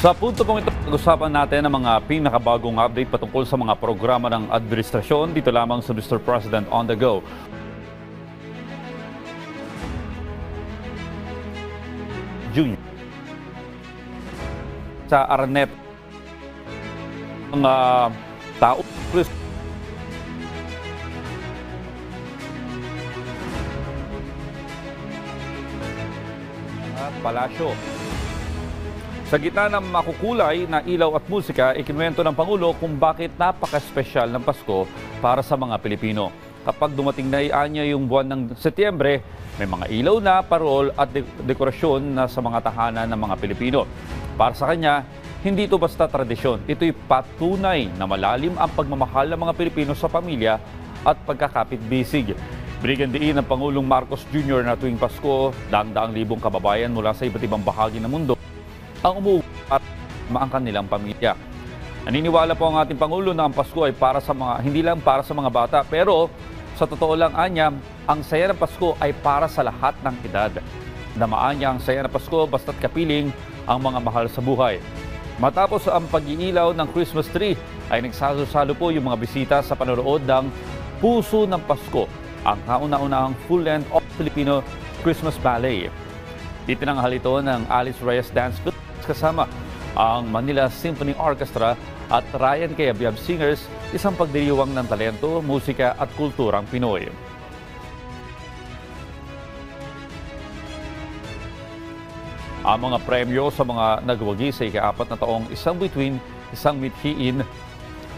Sa punto pong ito, pag-usapan natin ang mga pinakabagong update patungkol sa mga programa ng administrasyon dito lamang sa Mr. President on the Go. Junior. Sa Aranet, mga tao at palasyo. Sa gitna ng makukulay na ilaw at musika, ikinuwento ng Pangulo kung bakit napaka-espesyal ng Pasko para sa mga Pilipino. Kapag dumating na ianya yung buwan ng Setyembre, may mga ilaw na, parol at dekorasyon na sa mga tahanan ng mga Pilipino. Para sa kanya, hindi ito basta tradisyon. Ito'y patunay na malalim ang pagmamahal ng mga Pilipino sa pamilya at pagkakapit-bisig. Binigyan diin ng Pangulong Marcos Jr. na tuwing Pasko, daang-daang libong kababayan mula sa iba't ibang bahagi ng mundo ang umuwi at ang kanilang pamilya. Naniniwala po ang ating Pangulo na ang Pasko ay para sa hindi lang para sa mga bata, pero sa totoo lang anya, ang saya ng Pasko ay para sa lahat ng edad. Damaan niya ang saya ng Pasko basta't kapiling ang mga mahal sa buhay. Matapos ang pag-iilaw ng Christmas tree, ay nagsalo-salo po yung mga bisita sa panonood ng Puso ng Pasko, ang kauna-unahang full-length of Filipino Christmas Ballet. Itinanghal ito ng Alice Reyes Dance Club kasama ang Manila Symphony Orchestra at Ryan K. Abiab Singers, isang pagdiriwang ng talento, musika at kulturang Pinoy. Ang mga premyo sa mga nagwagi sa ika-4 na taong Isang Bituin, Isang Mithiin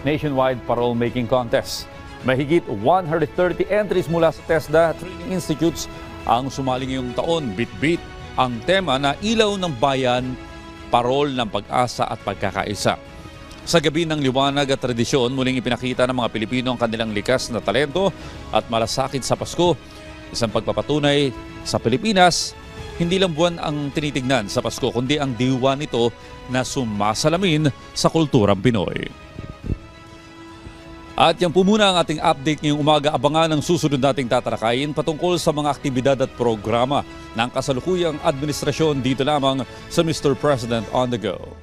Nationwide Parole Making Contest. Mahigit 130 entries mula sa TESDA Training Institutes ang sumali ngayong taon. Bit-bit ang tema na Ilaw ng Bayan, Parol ng Pag-asa at Pagkakaisa. Sa gabi ng liwanag at tradisyon, muling ipinakita ng mga Pilipino ang kanilang likas na talento at malasakit sa Pasko. Isang pagpapatunay sa Pilipinas, hindi lang buwan ang tinitignan sa Pasko, kundi ang diwa nito na sumasalamin sa kulturang Pinoy. At yan po muna ang ating update ngayong umaga. Abangan ang susunod nating tatalakayin patungkol sa mga aktibidad at programa ng kasalukuyang administrasyon dito lamang sa Mr. President on the Go.